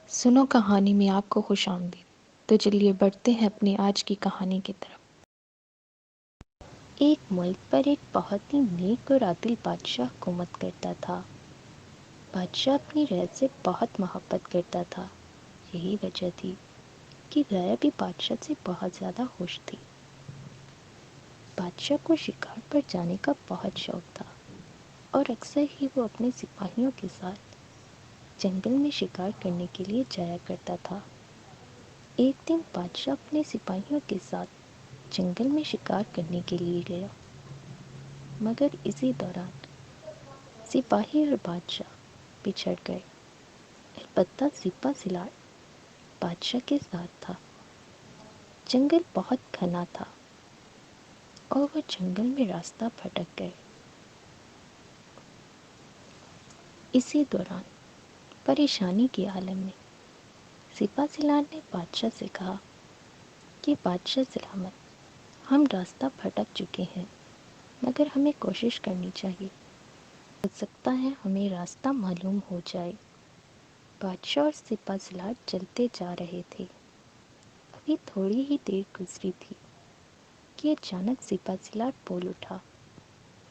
سنو کہانی میں آپ کو خوش آمدید۔ تو چلیے بڑھتے ہیں اپنی آج کی کہانی کی طرف۔ ایک ملک پر ایک بہت ہی نیک اور عادل بادشاہ حکومت کرتا تھا۔ بادشاہ اپنی رعیت سے بہت محبت کرتا تھا۔ یہی وجہ تھی کہ رعیہ بھی بادشاہ سے بہت زیادہ خوش تھی۔ بادشاہ کو شکار پر جانے کا بہت شوق تھا اور اکثر ہی وہ اپنے سپاہیوں کے ساتھ جنگل میں شکار کرنے کے لیے جایا کرتا تھا۔ ایک دن بادشاہ اپنے سپاہیوں کے ساتھ جنگل میں شکار کرنے کے لیے گیا، مگر اسی دوران سپاہی اور بادشاہ بچھڑ گئے۔ البتہ سپہ سالار بادشاہ کے ساتھ تھا۔ جنگل بہت گھنا تھا اور وہ جنگل میں راستہ بھٹک گئے۔ اسی دوران پریشانی کے عالم میں سپہ سالار نے بادشاہ سے کہا کہ بادشاہ سلامت، ہم راستہ بھٹک چکے ہیں، مگر ہمیں کوشش کرنی چاہیے، ہو سکتا ہے ہمیں راستہ معلوم ہو جائے۔ بادشاہ اور سپہ سالار چلتے جا رہے تھے۔ ابھی تھوڑی ہی دیر گزری تھی کہ اچانک سپہ سالار بول اٹھا،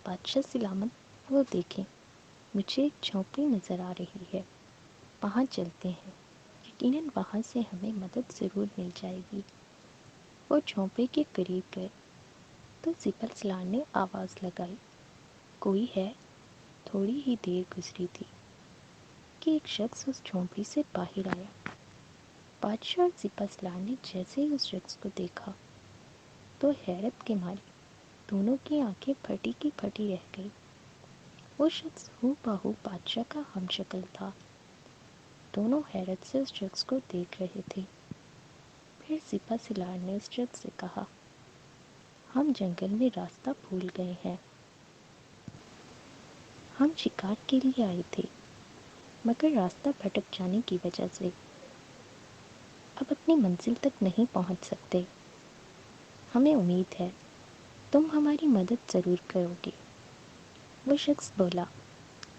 بادشاہ سلامت، وہ دیکھیں، مجھے ایک جھونپڑی نظر آ رہی ہے، وہاں چلتے ہیں، یقیناً وہاں سے ہمیں مدد ضرور مل جائے گی۔ وہ جھونپڑی کے قریب گئے تو سپہ سالار نے آواز لگائی، کوئی ہے؟ تھوڑی ہی دیر گزری تھی کہ ایک شخص اس جھونپڑی سے باہر آیا۔ بادشاہ اور سپہ سالار نے جیسے ہی اس شخص کو دیکھا تو حیرت کے مارے دونوں کی آنکھیں پھٹی کی پھٹی رہ گئی۔ وہ شخص ہو بہو بادشاہ کا ہم شکل تھا۔ دونوں حیرت سے اس شخص کو دیکھ رہے تھے۔ پھر سپہ سالار نے اس شخص سے کہا، ہم جنگل میں راستہ بھول گئے ہیں، ہم شکار کے لیے آئے تھے، مگر راستہ بھٹک جانے کی وجہ سے اب اپنی منزل تک نہیں پہنچ سکتے۔ ہمیں امید ہے تم ہماری مدد ضرور کرو گے۔ وہ شخص بولا،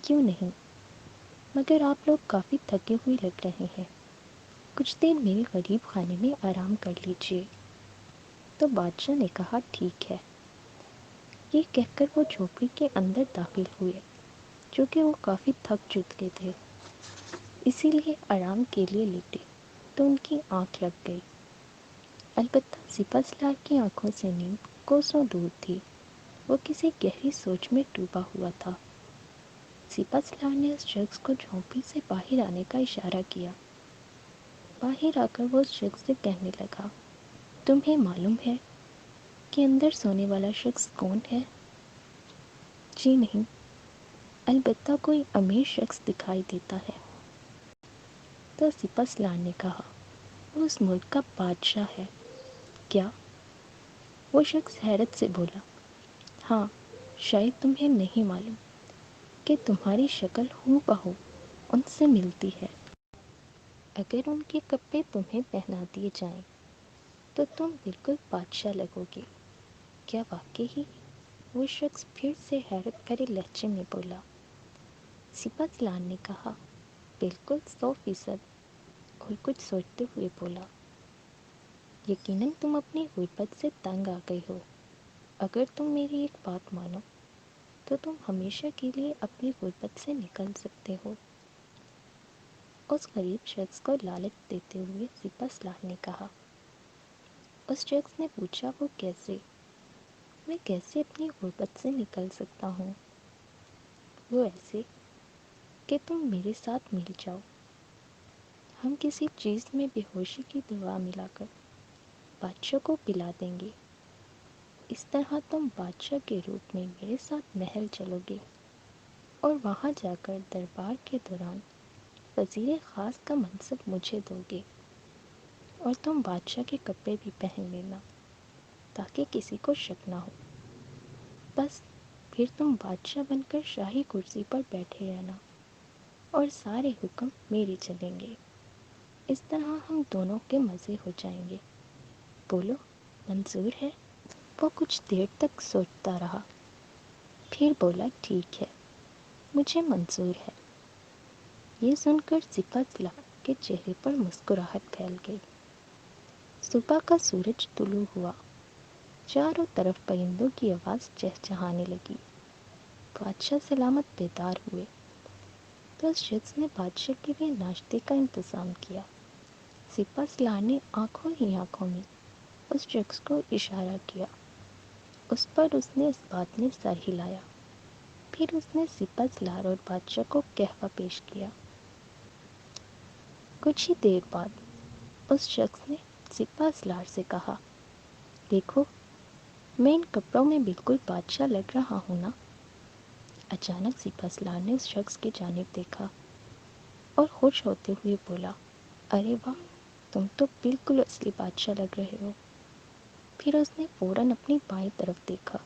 کیوں نہیں، مگر آپ لوگ کافی تھکے ہوئے لگ رہے ہیں، کچھ دیر میرے غریب خانے میں آرام کر لیجیے۔ تو بادشاہ نے کہا، ٹھیک ہے۔ یہ کہہ کر وہ جھونپڑی کے اندر داخل ہوئے، چونکہ وہ کافی تھک چکے تھے، اسی لیے آرام کے لیے لیٹے تو ان کی آنکھ لگ گئی۔ البتہ سپہ سالار کی آنکھوں سے نیند کوسوں دور تھی، وہ کسی گہری سوچ میں ڈوبا ہوا تھا۔ سپہ سالار نے اس شخص کو جھونپڑی سے باہر آنے کا اشارہ کیا۔ باہر آ کر وہ اس شخص سے کہنے لگا، تمہیں معلوم ہے کہ اندر سونے والا شخص کون ہے؟ جی نہیں، البتہ کوئی امیر شخص دکھائی دیتا ہے۔ تو سپہ سالار نے کہا، وہ اس ملک کا بادشاہ ہے۔ کیا؟ وہ شخص حیرت سے بولا، ہاں، شاید تمہیں نہیں معلوم کہ تمہاری شکل ہو بہو ان سے ملتی ہے۔ اگر ان کے کپڑے تمہیں پہنا دیے جائیں تو تم بالکل بادشاہ لگو گے۔ کیا واقعی؟ وہ شخص پھر سے حیرت بھرے لہجے میں بولا۔ سپہ سالار نے کہا، بالکل 100%، اور کچھ سوچتے ہوئے بولا، یقیناً تم اپنی غربت سے تنگ آ گئے ہو۔ اگر تم میری ایک بات مانو تو تم ہمیشہ کے لیے اپنی غربت سے نکل سکتے ہو۔ اس غریب شخص کو لالچ دیتے ہوئے سپہ سالار نے کہا۔ اس شخص نے پوچھا، وہ کیسے؟ میں کیسے اپنی غربت سے نکل سکتا ہوں؟ وہ ایسے کہ تم میرے ساتھ مل جاؤ، ہم کسی چیز میں بے ہوشی کی دوا ملا کر بادشاہ کو پلا دیں گے۔ اس طرح تم بادشاہ کے روپ میں میرے ساتھ محل چلو گے اور وہاں جا کر دربار کے دوران وزیر خاص کا منصب مجھے دو گے، اور تم بادشاہ کے کپڑے بھی پہن لینا تاکہ کسی کو شک نہ ہو۔ بس پھر تم بادشاہ بن کر شاہی کرسی پر بیٹھے رہنا اور سارے حکم میرے چلیں گے۔ اس طرح ہم دونوں کے مزے ہو جائیں گے۔ بولو، منظور ہے؟ وہ کچھ دیر تک سوچتا رہا، پھر بولا، ٹھیک ہے، مجھے منظور ہے۔ یہ سن کر سپہ سالار کے چہرے پر مسکراہٹ پھیل گئی۔ صبح کا سورج طلوع ہوا، چاروں طرف پرندوں کی آواز چہچہانے لگی۔ بادشاہ سلامت بیدار ہوئے تو اس شخص نے بادشاہ کے لیے ناشتے کا انتظام کیا۔ سپہ سالار نے آنکھوں ہی آنکھوں میں اس شخص کو اشارہ کیا۔ اس پر اس نے اس بات نے سر ہلایا۔ پھر اس نے سپہ سالار اور بادشاہ کو قہوہ پیش کیا۔ کچھ ہی دیر بعد اس شخص نے سپہ سالار سے کہا، دیکھو، میں ان کپڑوں میں بالکل بادشاہ لگ رہا ہوں نا؟ اچانک سپہ سالار نے اس شخص کی جانب دیکھا اور خوش ہوتے ہوئے بولا، ارے واہ، تم تو بالکل اصلی بادشاہ لگ رہے ہو۔ پھر اس نے فوراً اپنی بائیں طرف دیکھا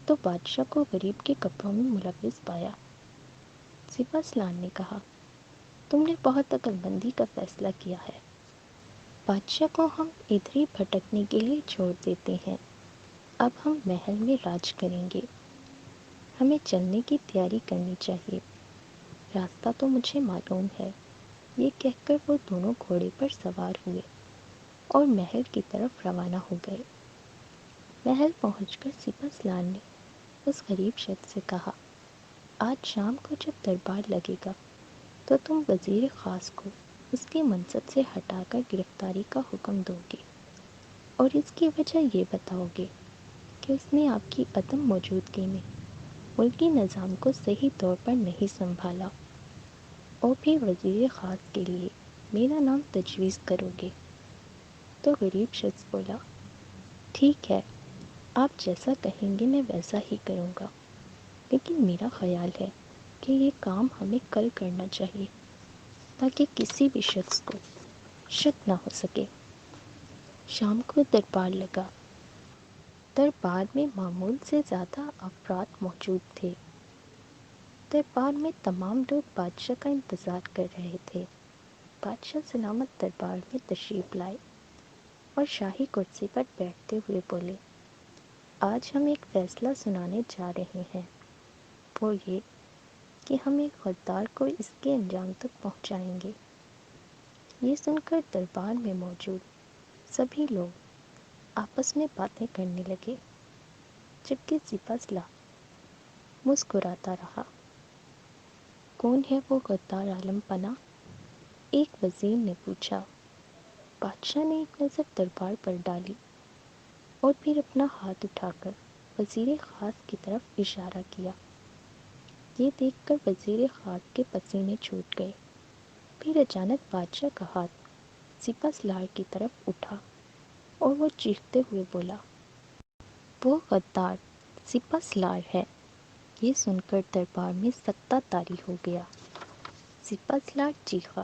تو بادشاہ کو غریب کے کپڑوں میں ملوث پایا۔ سپہ سالار نے کہا، تم نے بہت عقل مندی کا فیصلہ کیا ہے۔ بادشاہ کو ہم ادھر ہی بھٹکنے کے لیے چھوڑ دیتے ہیں۔ اب ہم محل میں راج کریں گے۔ ہمیں چلنے کی تیاری کرنی چاہیے۔ راستہ تو مجھے معلوم ہے۔ یہ کہہ کر وہ دونوں گھوڑے پر سوار ہوئے اور محل کی طرف روانہ ہو گئے۔ محل پہنچ کر سپہ سالار نے اس غریب شخص سے کہا، آج شام کو جب دربار لگے گا تو تم وزیر خاص کو اس کے منصب سے ہٹا کر گرفتاری کا حکم دو گے اور اس کی وجہ یہ بتاؤ گے کہ اس نے آپ کی عدم موجودگی میں ملکی نظام کو صحیح طور پر نہیں سنبھالا، اور پھر وزیر خاص کے لیے میرا نام تجویز کرو گے۔ تو غریب شخص بولا، ٹھیک ہے، آپ جیسا کہیں گے میں ویسا ہی کروں گا، لیکن میرا خیال ہے کہ یہ کام ہمیں کل کرنا چاہیے تاکہ کسی بھی شخص کو شک نہ ہو سکے۔ شام کو دربار لگا۔ دربار میں معمول سے زیادہ افراد موجود تھے۔ دربار میں تمام لوگ بادشاہ کا انتظار کر رہے تھے۔ بادشاہ سلامت دربار میں تشریف لائے اور شاہی کرسی پر بیٹھتے ہوئے بولے، آج ہم ایک فیصلہ سنانے جا رہے ہیں، وہ یہ کہ ہم ایک غدار کو اس کے انجام تک پہنچائیں گے۔ یہ سن کر دربار میں موجود سبھی لوگ آپس میں باتیں کرنے لگے، جبکہ سپہ سالار مسکراتا رہا۔ کون ہے وہ غدار عالم پناہ؟ ایک وزیر نے پوچھا۔ بادشاہ نے ایک نظر دربار پر ڈالی اور پھر اپنا ہاتھ اٹھا کر وزیر خاص کی طرف اشارہ کیا۔ یہ دیکھ کر وزیر خاص کے پسینے چھوٹ گئے۔ پھر اچانک بادشاہ کا ہاتھ سپہ سالار کی طرف اٹھا اور وہ چیختے ہوئے بولا، وہ غدار سپہ سالار ہے۔ یہ سن کر دربار میں سکتہ طاری ہو گیا۔ سپہ سالار چیخا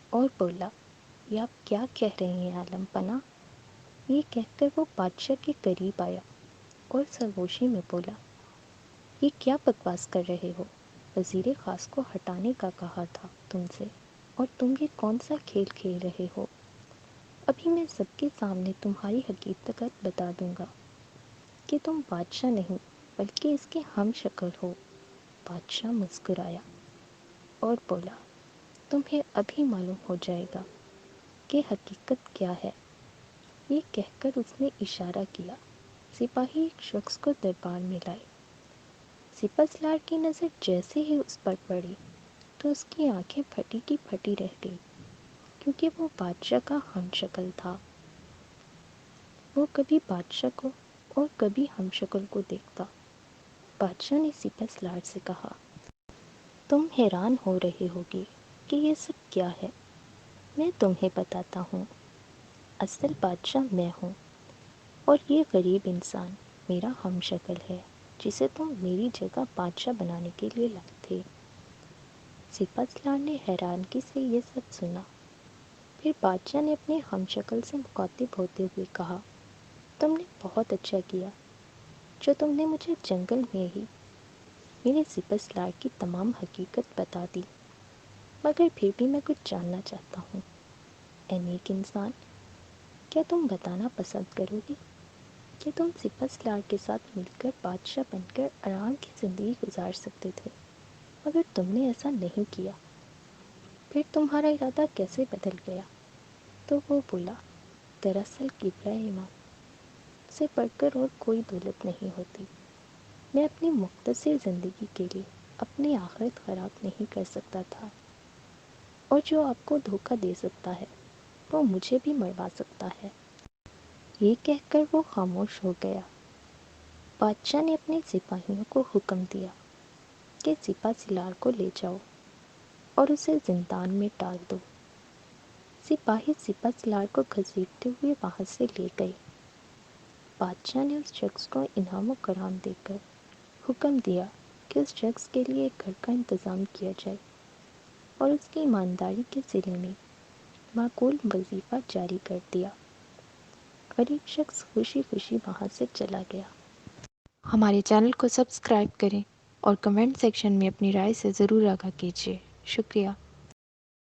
اور بولا، یہ آپ کیا کہہ رہے ہیں عالم پناہ؟ یہ کہہ کر وہ بادشاہ کے قریب آیا اور سرگوشی میں بولا، یہ کیا بکواس کر رہے ہو؟ وزیر خاص کو ہٹانے کا کہا تھا تم سے، اور تم یہ کون سا کھیل کھیل رہے ہو؟ ابھی میں سب کے سامنے تمہاری حقیقت بتا دوں گا کہ تم بادشاہ نہیں بلکہ اس کے ہم شکل ہو۔ بادشاہ مسکرایا اور بولا، تمہیں ابھی معلوم ہو جائے گا کہ حقیقت کیا ہے۔ یہ کہہ کر اس نے اشارہ کیا۔ سپاہی ایک شخص کو دربار میں لائے۔ سپہ سالار کی نظر جیسے ہی اس پر پڑی تو اس کی آنکھیں پھٹی کی پھٹی رہ گئی، کیونکہ وہ بادشاہ کا ہم شکل تھا۔ وہ کبھی بادشاہ کو اور کبھی ہم شکل کو دیکھتا۔ بادشاہ نے سپہ سالار سے کہا، تم حیران ہو رہے ہوگے کہ یہ سب کیا ہے۔ میں تمہیں بتاتا ہوں۔ اصل بادشاہ میں ہوں، اور یہ غریب انسان میرا ہم شکل ہے جسے تم میری جگہ بادشاہ بنانے کے لیے لائے تھے۔ سپہ سالار نے حیرانگی سے یہ سب سنا۔ پھر بادشاہ نے اپنے ہم شکل سے مخاطب ہوتے ہوئے کہا، تم نے بہت اچھا کیا جو تم نے مجھے جنگل میں ہی میرے سپہ سالار کی تمام حقیقت بتا دی، مگر پھر بھی میں کچھ جاننا چاہتا ہوں۔ اے نیک انسان، کیا تم بتانا پسند کرو گے کہ تم سپہ سالار کے ساتھ مل کر بادشاہ بن کر آرام کی زندگی گزار سکتے تھے، مگر تم نے ایسا نہیں کیا؟ پھر تمہارا ارادہ کیسے بدل گیا؟ تو وہ بولا، دراصل ابراہیمہ سے بڑھ کر اور کوئی دولت نہیں ہوتی۔ میں اپنی مختصر زندگی کے لیے اپنی آخرت خراب نہیں کر سکتا تھا، اور جو آپ کو دھوکہ دے سکتا ہے وہ مجھے بھی مروا سکتا ہے۔ یہ کہہ کر وہ خاموش ہو گیا۔ بادشاہ نے اپنے سپاہیوں کو حکم دیا کہ سپہ سالار کو لے جاؤ اور اسے زندان میں ڈال دو۔ سپاہی سپہ سالار کو گھسیٹتے ہوئے وہاں سے لے گئے۔ بادشاہ نے اس شخص کو انعام و کرام دے کر حکم دیا کہ اس شخص کے لیے ایک گھر کا انتظام کیا جائے اور اس کی ایمانداری کے صلے میں معقول وظیفہ جاری کر دیا۔ غریب شخص خوشی خوشی وہاں سے چلا گیا۔ ہمارے چینل کو سبسکرائب کریں اور کمنٹ سیکشن میں اپنی رائے سے ضرور آگاہ کیجیے۔ شکریہ۔